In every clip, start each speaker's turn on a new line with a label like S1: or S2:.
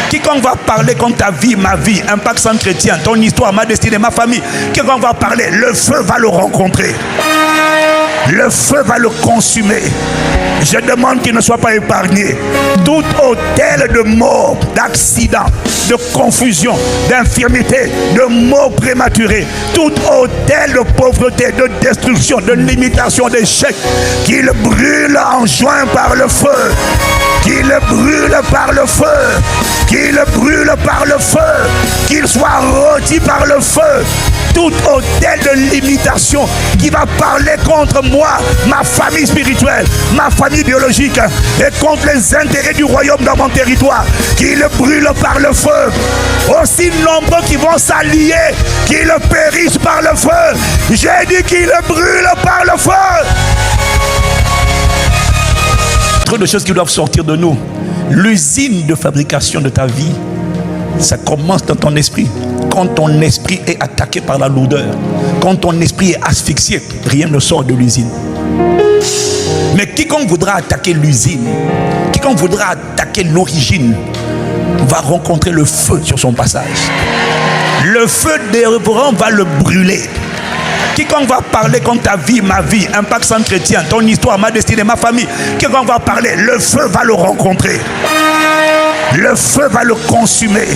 S1: Quiconque va parler contre ta vie, ma vie, Impact Centre Chrétien, ton histoire, ma destinée, ma famille, quiconque va parler, le feu va le rencontrer. Le feu va le consumer. Je demande qu'il ne soit pas épargné. Tout hôtel de mort, d'accident, de confusion, d'infirmité, de mort prématurée, tout hôtel de pauvreté, de destruction, de limitation, d'échec, qu'il brûle en juin par le feu. Qu'il brûle par le feu. Qu'il brûle par le feu. Qu'il soit rôti par le feu. Tout hôtel de limitation qui va parler contre moi, ma famille spirituelle, ma famille biologique, et contre les intérêts du royaume dans mon territoire, qu'il brûle par le feu. Aussi nombreux qui vont s'allier, qu'ils périssent par le feu. J'ai dit qu'il brûle par le feu. Trop de choses qui doivent sortir de nous. L'usine de fabrication de ta vie, ça commence dans ton esprit. Quand ton esprit est attaqué par la lourdeur, quand ton esprit est asphyxié, rien ne sort de l'usine. Mais quiconque voudra attaquer l'usine, quiconque voudra attaquer l'origine, va rencontrer le feu sur son passage. Le feu dévorant va le brûler. Quiconque va parler contre ta vie, ma vie, Impact Centre Chrétien, ton histoire, ma destinée, ma famille, quiconque va parler, le feu va le rencontrer. Le feu va le consumer.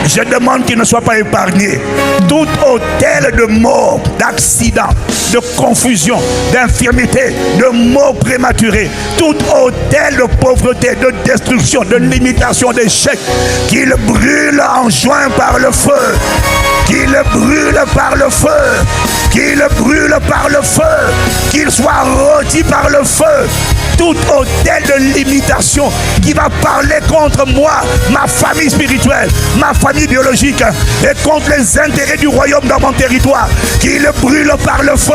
S1: Je demande qu'il ne soit pas épargné. Tout hôtel de mort, d'accident, de confusion, d'infirmité, de mort prématurée, tout hôtel de pauvreté, de destruction, de limitation, d'échec, qu'il brûle en juin par le feu. Qu'il brûle par le feu. Qu'il brûle par le feu. Qu'il soit rôti par le feu. Tout hôtel de limitation qui va parler contre moi, ma famille spirituelle, ma famille biologique, et contre les intérêts du royaume dans mon territoire, qu'il brûle par le feu.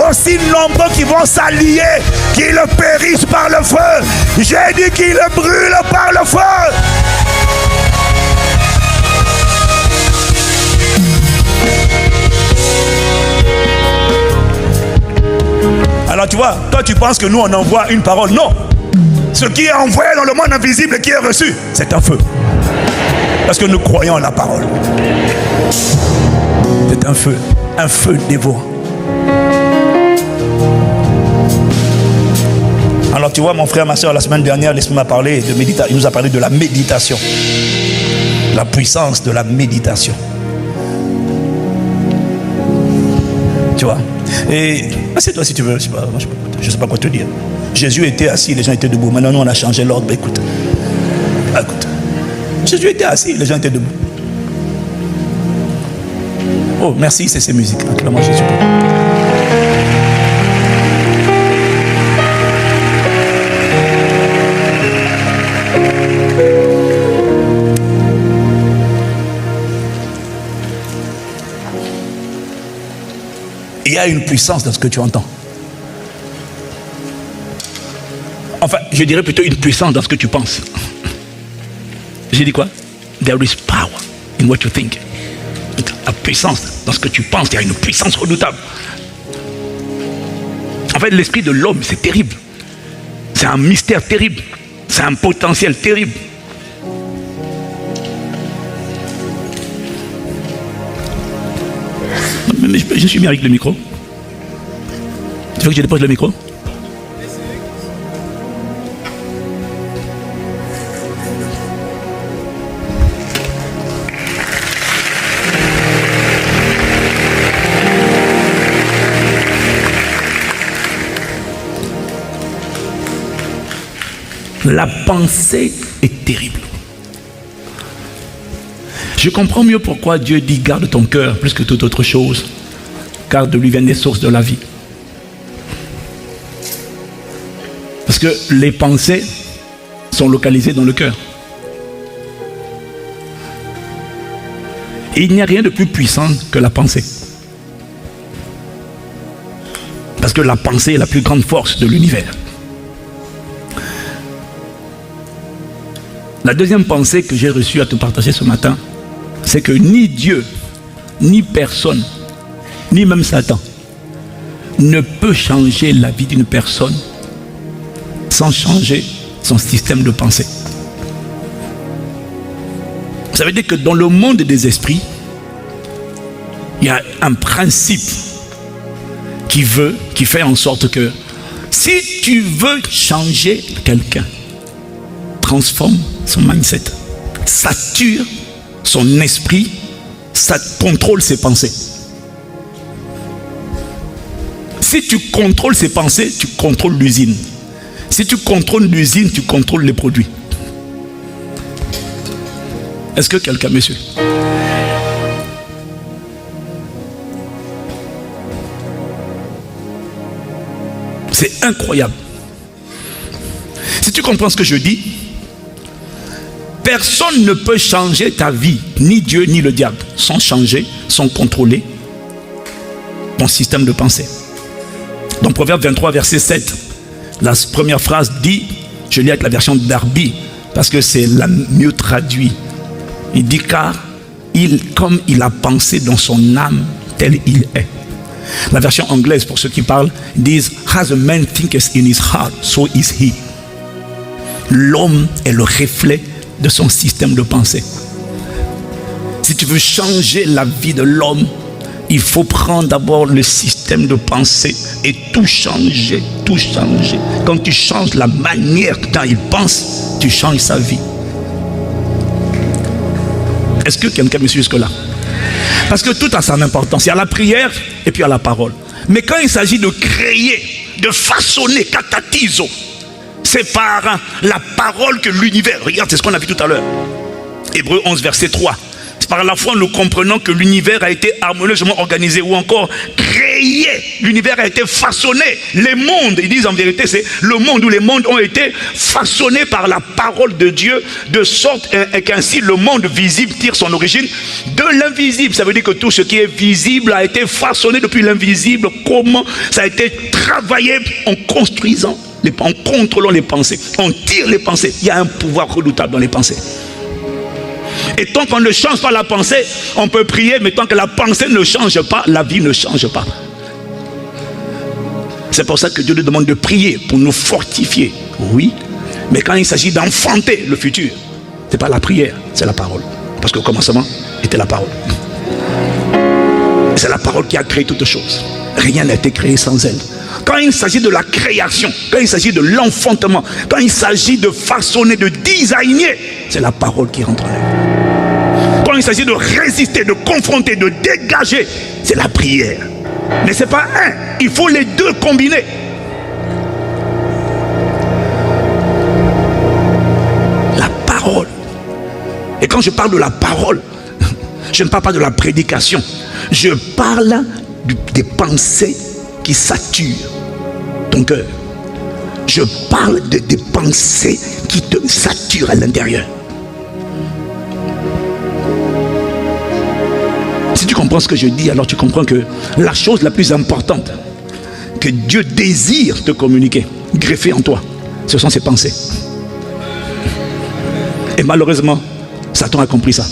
S1: Aussi nombreux qui vont s'allier, qu'ils périssent par le feu. J'ai dit qu'il brûle par le feu. Alors tu vois, toi tu penses que nous on envoie une parole. Non. Ce qui est envoyé dans le monde invisible et qui est reçu, c'est un feu. Parce que nous croyons en la parole. C'est un feu dévorant. Alors tu vois mon frère, ma soeur, la semaine dernière, l'Esprit m'a parlé de méditation. Il nous a parlé de la méditation. La puissance de la méditation. Tu vois. Et assieds-toi si tu veux. Je ne sais pas quoi te dire. Jésus était assis, les gens étaient debout. Maintenant, nous, on a changé l'ordre. Ben, écoute. Jésus était assis, les gens étaient debout. Oh, merci, c'est ces musiques. Acclamons Jésus. Il y a une puissance dans ce que tu entends. Enfin, je dirais plutôt une puissance dans ce que tu penses. J'ai dit quoi? There is power in what you think. La puissance dans ce que tu penses, il y a une puissance redoutable. En fait, l'esprit de l'homme, c'est terrible. C'est un mystère terrible. C'est un potentiel terrible. Mais je suis mis avec le micro. Tu veux que je dépose le micro? La pensée est terrible. Je comprends mieux pourquoi Dieu dit garde ton cœur plus que toute autre chose, car de lui viennent les sources de la vie. Parce que les pensées sont localisées dans le cœur. Et il n'y a rien de plus puissant que la pensée. Parce que la pensée est la plus grande force de l'univers. La deuxième pensée que j'ai reçue à te partager ce matin, c'est que ni Dieu, ni personne, ni même Satan ne peut changer la vie d'une personne sans changer son système de pensée. Ça veut dire que dans le monde des esprits, il y a un principe qui fait en sorte que si tu veux changer quelqu'un, transforme son mindset, sature son esprit, ça contrôle ses pensées. Si tu contrôles ses pensées, tu contrôles l'usine. Si tu contrôles l'usine, tu contrôles les produits. Est-ce que quelqu'un me suit? C'est incroyable. Si tu comprends ce que je dis, personne ne peut changer ta vie, ni Dieu ni le diable, sans changer, sans contrôler ton système de pensée. Dans Proverbe 23, verset 7, la première phrase dit, je lis avec la version Darby, parce que c'est la mieux traduit. Il dit, car comme il a pensé dans son âme, tel il est. La version anglaise, pour ceux qui parlent, disent, as a man thinketh in his heart, so is he. L'homme est le reflet de son système de pensée. Si tu veux changer la vie de l'homme, il faut prendre d'abord le système de pensée et tout changer, tout changer. Quand tu changes la manière dont il pense, tu changes sa vie. Est-ce que quelqu'un me suit jusque-là? Parce que tout a son importance. Il y a la prière et puis il y a la parole. Mais quand il s'agit de créer, de façonner, catatizo, c'est par la parole que l'univers, regarde, c'est ce qu'on a vu tout à l'heure. Hébreux 11, verset 3. C'est par la foi nous comprenons que l'univers a été harmonieusement organisé ou encore créé. L'univers a été façonné. Les mondes, ils disent en vérité, c'est le monde où les mondes ont été façonnés par la parole de Dieu, de sorte qu'ainsi le monde visible tire son origine de l'invisible. Ça veut dire que tout ce qui est visible a été façonné depuis l'invisible. Comment ça a été travaillé en construisant, en contrôlant les pensées. On tire les pensées. Il y a un pouvoir redoutable dans les pensées. Et tant qu'on ne change pas la pensée, on peut prier, mais tant que la pensée ne change pas, la vie ne change pas. C'est pour ça que Dieu nous demande de prier pour nous fortifier. Oui, mais quand il s'agit d'enfanter le futur, ce n'est pas la prière, c'est la parole. Parce qu'au commencement était la parole. C'est la parole qui a créé toutes choses. Rien n'a été créé sans elle. Quand il s'agit de la création, quand il s'agit de l'enfantement, quand il s'agit de façonner, de designer, c'est la parole qui rentre en œuvre. Quand il s'agit de résister, de confronter, de dégager, c'est la prière. Mais ce n'est pas un, il faut les deux combiner. La parole. Et quand je parle de la parole, je ne parle pas de la prédication. Je parle des pensées qui saturent ton cœur. Je parle des pensées qui te saturent à l'intérieur. Si tu comprends ce que je dis, alors tu comprends que la chose la plus importante que Dieu désire te communiquer, greffer en toi, ce sont ses pensées. Et malheureusement, Satan a compris ça.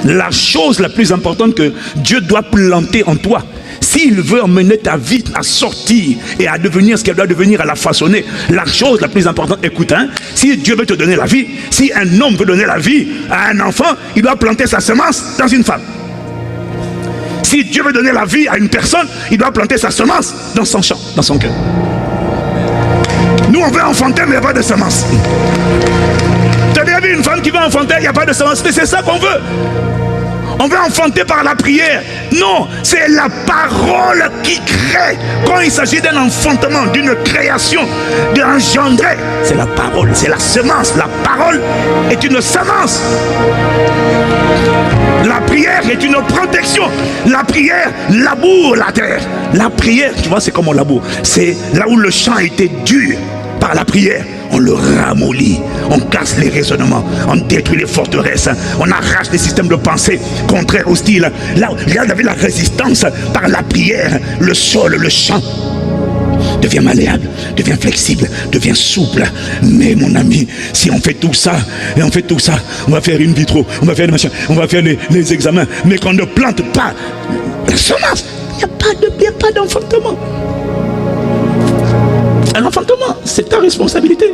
S1: La chose la plus importante que Dieu doit planter en toi, s'il veut emmener ta vie à sortir et à devenir ce qu'elle doit devenir, à la façonner, la chose la plus importante, écoute, si Dieu veut te donner la vie, si un homme veut donner la vie à un enfant, il doit planter sa semence dans une femme. Si Dieu veut donner la vie à une personne, il doit planter sa semence dans son champ, dans son cœur. Nous, on veut enfanter, mais il n'y a pas de semence. Tu as déjà vu une femme qui veut enfanter, il n'y a pas de semence. Mais c'est ça qu'on veut. On veut enfanter par la prière. Non, c'est la parole qui crée. Quand il s'agit d'un enfantement, d'une création, d'engendrer, c'est la parole, c'est la semence. La parole est une semence. La prière est une protection. La prière laboure la terre. La prière, tu vois, c'est comme on laboure. C'est là où le champ a été dur. Par la prière, on le ramollit, on casse les raisonnements, on détruit les forteresses, on arrache les systèmes de pensée contraires, hostiles. Là, regarde avec la résistance par la prière, le sol, le champ devient malléable, devient flexible, devient souple. Mais mon ami, si on fait tout ça, et on fait tout ça, on va faire une vitro, on va faire le machin, on va faire les examens, mais qu'on ne plante pas la semence, il n'y a pas d'enfantement. Un enfantement, c'est ta responsabilité.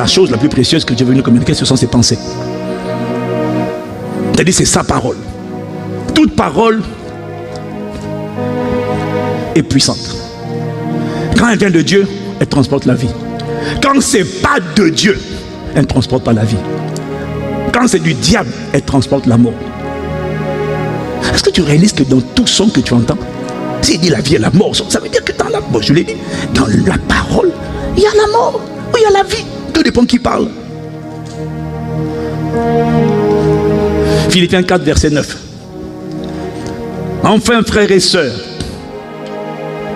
S1: la chose la plus précieuse que Dieu veut nous communiquer, ce sont ses pensées. C'est-à-dire, c'est sa parole. Toute parole est puissante. Quand elle vient de Dieu, elle transporte la vie. Quand c'est pas de Dieu, elle ne transporte pas la vie. Quand c'est du diable, elle transporte la mort. Est-ce que tu réalises que dans tout son que tu entends, s'il dit la vie et la mort, ça veut dire que dans la mort, je l'ai dit, dans la parole, il y a la mort ou il y a la vie. Tout dépend qui parle. Philippiens 4, verset 9. Enfin, frères et sœurs,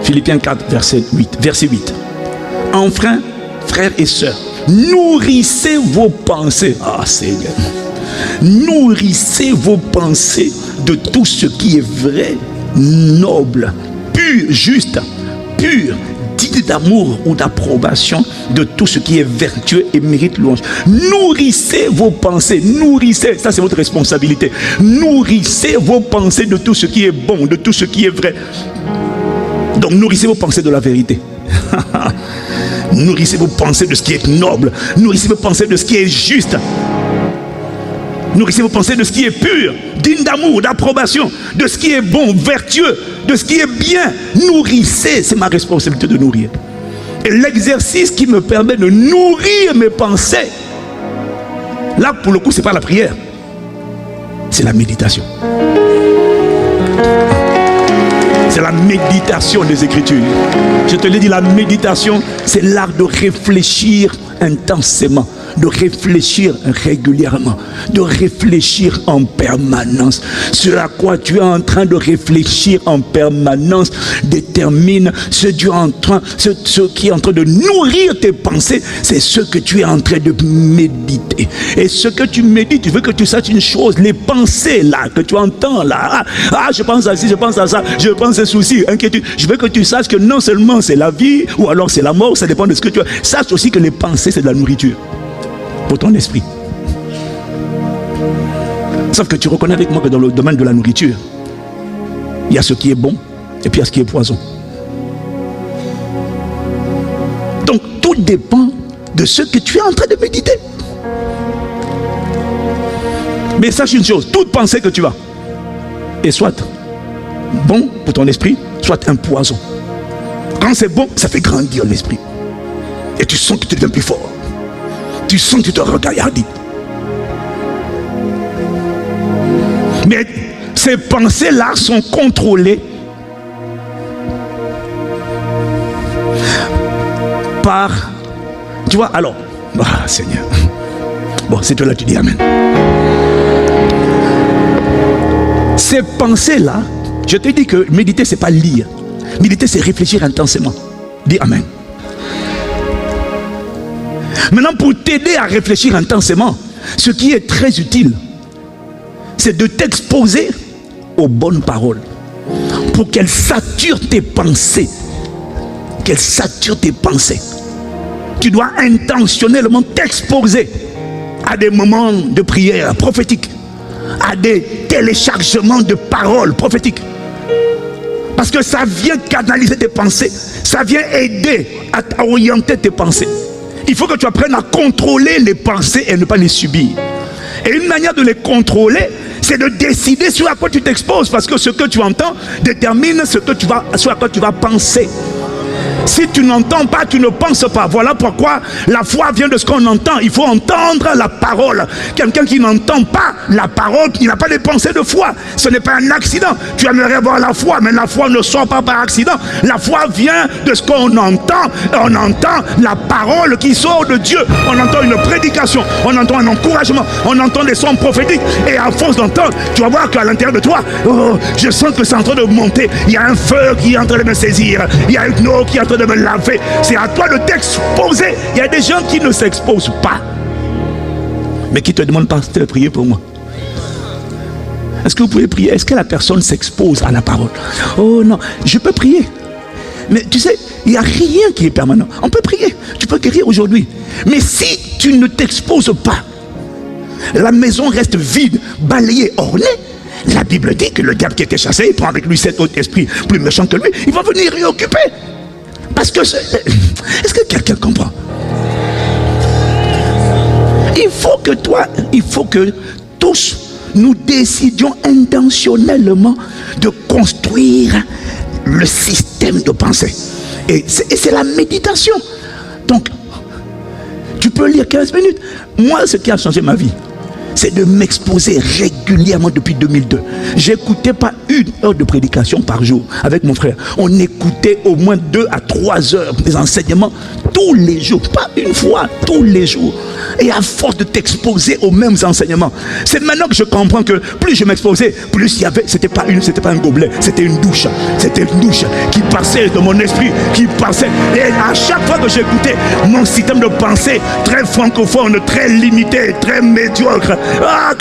S1: Philippiens 4, verset 8. Enfin, frères et sœurs, nourrissez vos pensées. Ah, Seigneur. Nourrissez vos pensées de tout ce qui est vrai, noble, pur, juste, pur, digne d'amour ou d'approbation, de tout ce qui est vertueux et mérite louange. Nourrissez vos pensées, nourrissez, ça c'est votre responsabilité. Nourrissez vos pensées de tout ce qui est bon, de tout ce qui est vrai. Donc nourrissez vos pensées de la vérité. Nourrissez vos pensées de ce qui est noble. Nourrissez vos pensées de ce qui est juste. Nourrissez vos pensées de ce qui est pur, digne d'amour, d'approbation, de ce qui est bon, vertueux, de ce qui est bien. Nourrissez, c'est ma responsabilité de nourrir. Et l'exercice qui me permet de nourrir mes pensées, là pour le coup c'est pas la prière, c'est la méditation. C'est la méditation des Écritures. Je te l'ai dit, la méditation, c'est l'art de réfléchir intensément, de réfléchir régulièrement, de réfléchir en permanence. Ce à quoi tu es en train de réfléchir en permanence détermine ce qui est en train de nourrir tes pensées, c'est ce que tu es en train de méditer. Et ce que tu médites, tu veux que tu saches une chose, les pensées là, que tu entends là, je pense à ci, je pense à ça, je pense à soucis, inquiétudes, je veux que tu saches que non seulement c'est la vie, ou alors c'est la mort, ça dépend de ce que tu as. Sache aussi que les pensées c'est de la nourriture pour ton esprit. Sauf que tu reconnais avec moi que dans le domaine de la nourriture, il y a ce qui est bon et puis il y a ce qui est poison. Donc tout dépend de ce que tu es en train de méditer. Mais sache une chose, toute pensée que tu as est soit bon pour ton esprit, soit un poison. Quand c'est bon, ça fait grandir l'esprit. Et tu sens que tu deviens plus fort. Tu sens que tu te regaillardis. Mais ces pensées-là sont contrôlées par... Tu vois, alors... Ah, Seigneur. Bon, c'est toi là, tu dis Amen. Ces pensées-là, je te dis que méditer, c'est pas lire. Méditer, c'est réfléchir intensément. Dis Amen. Maintenant, pour t'aider à réfléchir intensément, ce qui est très utile, c'est de t'exposer aux bonnes paroles pour qu'elles saturent tes pensées. Qu'elles saturent tes pensées. Tu dois intentionnellement t'exposer à des moments de prière prophétique, à des téléchargements de paroles prophétiques. Parce que ça vient canaliser tes pensées, ça vient aider à orienter tes pensées. Il faut que tu apprennes à contrôler les pensées et ne pas les subir. Et une manière de les contrôler, c'est de décider sur à quoi tu t'exposes. Parce que ce que tu entends détermine sur à quoi tu vas penser. Si tu n'entends pas, tu ne penses pas. Voilà pourquoi la foi vient de ce qu'on entend. Il faut entendre la parole. Quelqu'un qui n'entend pas la parole, il n'a pas de pensée de foi. Ce n'est pas un accident. Tu aimerais avoir la foi, mais la foi ne sort pas par accident. La foi vient de ce qu'on entend. On entend la parole qui sort de Dieu. On entend une prédication, on entend un encouragement, on entend des sons prophétiques. Et à force d'entendre, tu vas voir qu'à l'intérieur de toi, je sens que c'est en train de monter. Il y a un feu qui est en train de me saisir. Il y a une eau qui est en train de me laver. C'est à toi de t'exposer. Il y a des gens qui ne s'exposent pas, mais qui te demandent, pasteur, priez pour moi. Est-ce que vous pouvez prier? Est-ce que la personne s'expose à la parole? Oh non, je peux prier. Mais tu sais, il n'y a rien qui est permanent. On peut prier, tu peux guérir aujourd'hui. Mais si tu ne t'exposes pas, la maison reste vide, balayée, ornée. La Bible dit que le diable qui était chassé, il prend avec lui 7 autres esprits plus méchants que lui. Il va venir réoccuper. Parce que est-ce que quelqu'un comprend? il faut que tous nous décidions intentionnellement de construire le système de pensée. Et c'est la méditation. Donc, tu peux lire 15 minutes. Moi, ce qui a changé ma vie, c'est de m'exposer régulièrement depuis 2002. J'écoutais pas 1 heure de prédication par jour avec mon frère. On écoutait au moins 2 à 3 heures des enseignements tous les jours, pas une fois, tous les jours. Et à force de t'exposer aux mêmes enseignements, c'est maintenant que je comprends que plus je m'exposais, plus il y avait, c'était pas un gobelet, c'était une douche qui passait de mon esprit, qui passait. Et à chaque fois que j'écoutais, mon système de pensée très francophone, très limité, très médiocre. Ah,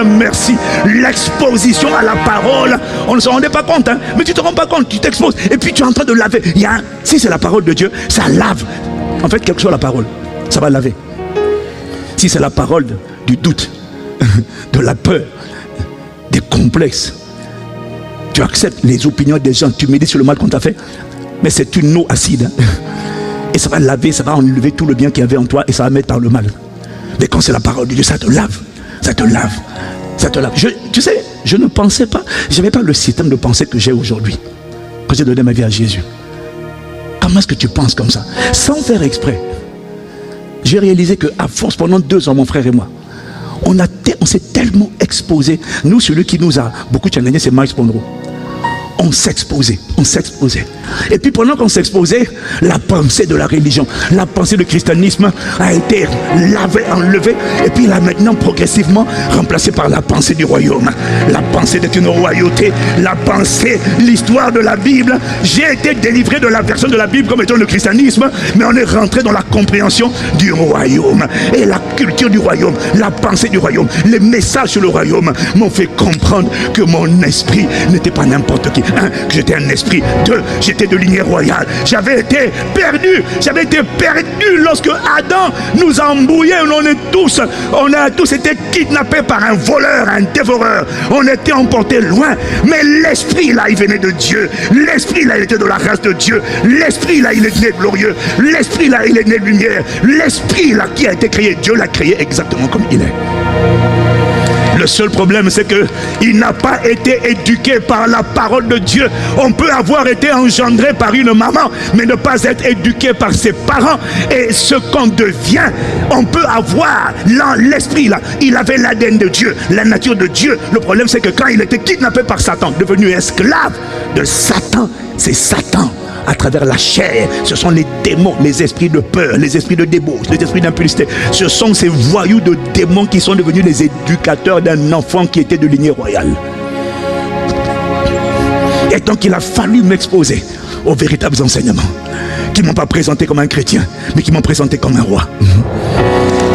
S1: merci. L'exposition à la parole, on ne s'en rendait pas compte, hein, mais tu te rends pas compte, tu t'exposes et puis tu es en train de laver. Si c'est la parole de Dieu, ça lave. En fait, quelque chose la parole, ça va laver. Si c'est la parole du doute, de la peur, des complexes, tu acceptes les opinions des gens, tu médites sur le mal qu'on t'a fait, mais c'est une eau acide, hein, et ça va laver, ça va enlever tout le bien qu'il y avait en toi et ça va mettre par le mal. Mais quand c'est la parole de Dieu, ça te lave, ça te lave, ça te lave. Tu sais, je ne pensais pas, je n'avais pas le système de pensée que j'ai aujourd'hui, quand j'ai donné ma vie à Jésus. Comment est-ce que tu penses comme ça? Sans faire exprès. J'ai réalisé qu'à force, pendant 2 ans, mon frère et moi, on s'est tellement exposé. Nous, celui qui nous a beaucoup challengé, c'est Miles Monroe. On s'exposait. Et puis pendant qu'on s'exposait, la pensée de la religion, la pensée du christianisme a été lavée, enlevée, et puis là maintenant progressivement remplacée par la pensée du royaume, la pensée d'une royauté, la pensée, l'histoire de la Bible. J'ai été délivré de la version de la Bible comme étant le christianisme, mais on est rentré dans la compréhension du royaume et la culture du royaume, la pensée du royaume, les messages sur le royaume m'ont fait comprendre que mon esprit n'était pas n'importe qui. 1, que j'étais un esprit. 2, j'étais de lignée royale. J'avais été perdu lorsque Adam nous a embrouillés. On a tous été kidnappés par un voleur, un dévoreur. On était emportés loin, mais l'esprit là, il venait de Dieu. L'esprit là, il était de la race de Dieu. L'esprit là, il est né glorieux. L'esprit là, il est né de lumière. L'esprit là qui a été créé, Dieu l'a créé exactement comme il est. Le seul problème, c'est qu'il n'a pas été éduqué par la parole de Dieu. On peut avoir été engendré par une maman, mais ne pas être éduqué par ses parents. Et ce qu'on devient, on peut avoir l'esprit là. Il avait l'ADN de Dieu, la nature de Dieu. Le problème, c'est que quand il était kidnappé par Satan, devenu esclave de Satan, c'est Satan. À travers la chair, ce sont les démons, les esprits de peur, les esprits de débauche, les esprits d'impudicité. Ce sont ces voyous de démons qui sont devenus les éducateurs d'un enfant qui était de lignée royale. Et donc il a fallu m'exposer aux véritables enseignements qui ne m'ont pas présenté comme un chrétien, mais qui m'ont présenté comme un roi.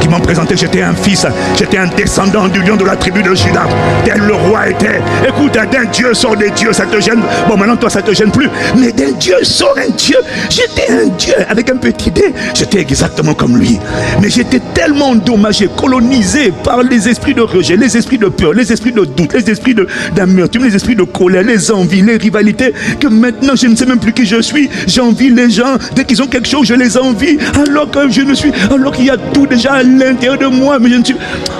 S1: Qui m'ont présenté, j'étais un fils, j'étais un descendant du lion de la tribu de Juda, tel le roi était. Écoute, d'un Dieu sort des dieux, ça te gêne. Bon, maintenant toi ça te gêne plus, mais d'un Dieu sort un Dieu. J'étais un Dieu avec un petit dé, j'étais exactement comme lui, mais j'étais tellement endommagé, colonisé par les esprits de rejet, les esprits de peur, les esprits de doute, les esprits d'amertume, les esprits de colère, les envies, les rivalités, que maintenant je ne sais même plus qui je suis. J'envie les gens, dès qu'ils ont quelque chose je les envie, alors que je ne suis, alors qu'il y a tout déjà à l'intérieur de moi, mais je ne suis.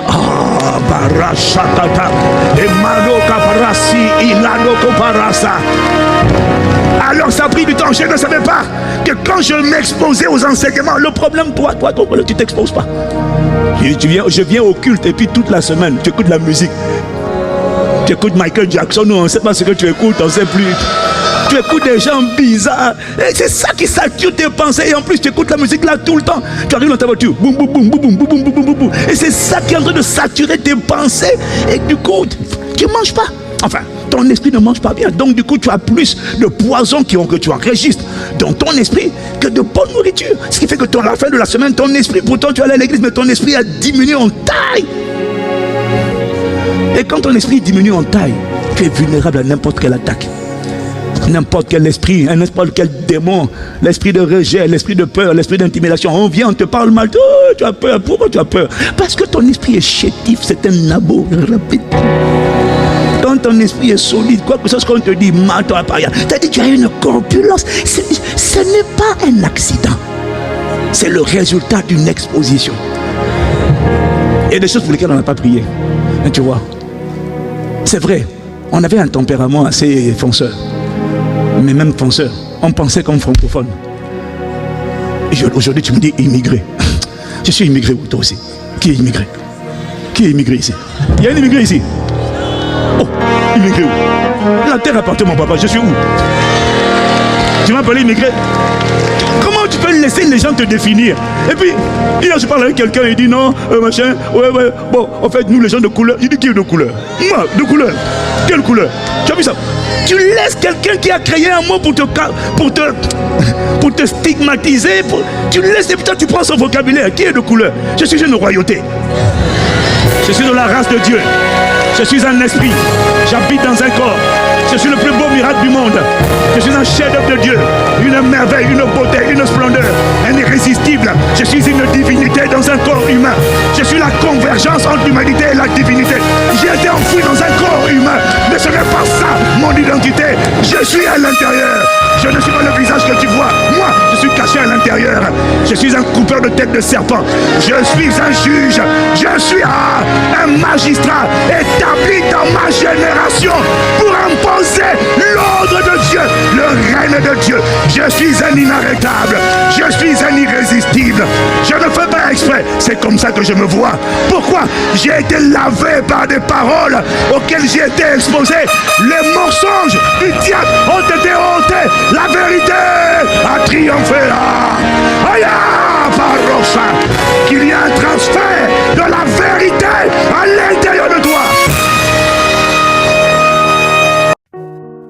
S1: Ah, barashakata, emano kaparasi, ilano koparasa. Alors ça a pris du temps, je ne savais pas que quand je m'exposais aux enseignements, le problème, toi, tu t'exposes pas. Je viens au culte et puis toute la semaine, tu écoutes la musique. Tu écoutes Michael Jackson, nous on ne sait pas ce que tu écoutes, on ne sait plus. Tu écoutes des gens bizarres. Et c'est ça qui sature tes pensées. Et en plus, tu écoutes la musique là tout le temps. Tu arrives dans ta voiture. Boum, boum, boum, boum, boum, boum, boum, boum, boum. Et c'est ça qui est en train de saturer tes pensées. Et du coup, tu ne manges pas. Enfin, ton esprit ne mange pas bien. Donc du coup, tu as plus de poisons que tu enregistres dans ton esprit que de bonne nourriture. Ce qui fait que à la fin de la semaine, ton esprit, pourtant tu allais à l'église, mais ton esprit a diminué en taille. Et quand ton esprit diminue en taille, tu es vulnérable à n'importe quelle attaque. N'importe quel esprit, n'importe quel démon, l'esprit de rejet, l'esprit de peur, l'esprit d'intimidation. On vient, on te parle mal. Oh, tu as peur. Pourquoi tu as peur? Parce que ton esprit est chétif, c'est un nabo rapide. Quand ton esprit est solide, quoi que ce soit qu'on te dit, mal-toi pas rien. C'est-à-dire que tu as une corpulence. Ce n'est pas un accident. C'est le résultat d'une exposition. Il y a des choses pour lesquelles on n'a pas prié. Et tu vois, c'est vrai, on avait un tempérament assez fonceur. Mais même fonceur, on pensait comme francophone. Aujourd'hui, tu me dis immigré. Je suis immigré où, toi aussi? Qui est immigré? Qui est immigré ici? Il y a un immigré ici. Oh, immigré où? La terre appartient à mon papa, je suis où? Tu m'as appelé immigré? Comment tu peux laisser les gens te définir? Et puis, hier je parle avec quelqu'un, il dit non, machin, ouais, bon, en fait, nous les gens de couleur, il dit qui est de couleur? Moi, de couleur? Quelle couleur? Tu as vu ça? Tu laisses quelqu'un qui a créé un mot pour te stigmatiser, tu laisses, et putain, tu prends son vocabulaire, qui est de couleur? Je suis une royauté. Je suis de la race de Dieu. Je suis un esprit. J'habite dans un corps. Je suis le plus beau miracle du monde. Je suis un chef-d'œuvre de Dieu. Une merveille, une beauté, une splendeur. Un irrésistible. Je suis une divinité dans un corps humain. Je suis la convergence entre l'humanité et la divinité. J'ai été enfoui dans un corps humain. Mais ce n'est pas ça mon identité. Je suis à l'intérieur. Je ne suis pas le visage que tu vois. Moi, je suis caché à l'intérieur. Je suis un coupeur de tête de serpent. Je suis un juge. Je suis un magistrat établi dans ma génération pour imposer l'ordre de Dieu, le règne de Dieu. Je suis un inarrêtable. Je suis un irrésistible. Je ne fais pas exprès. C'est comme ça que je me vois. Pourquoi? J'ai été lavé par des paroles auxquelles j'ai été exposé. Les mensonges du diable ont été ôtés. La vérité a triomphé. Aïe, Parocha, qu'il y a un transfert de la vérité à l'intérieur de toi.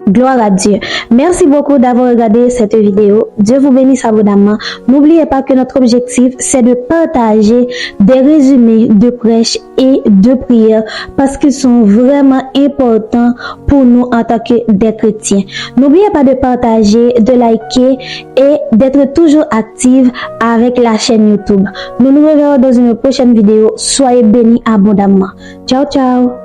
S2: Gloire à Dieu. Merci beaucoup d'avoir regardé cette vidéo. Dieu vous bénisse abondamment. N'oubliez pas que notre objectif, c'est de partager des résumés de prêches et de prières parce qu'ils sont vraiment importants pour nous en tant que des chrétiens. N'oubliez pas de partager, de liker et d'être toujours active avec la chaîne YouTube. Nous nous reverrons dans une prochaine vidéo. Soyez bénis abondamment. Ciao, ciao.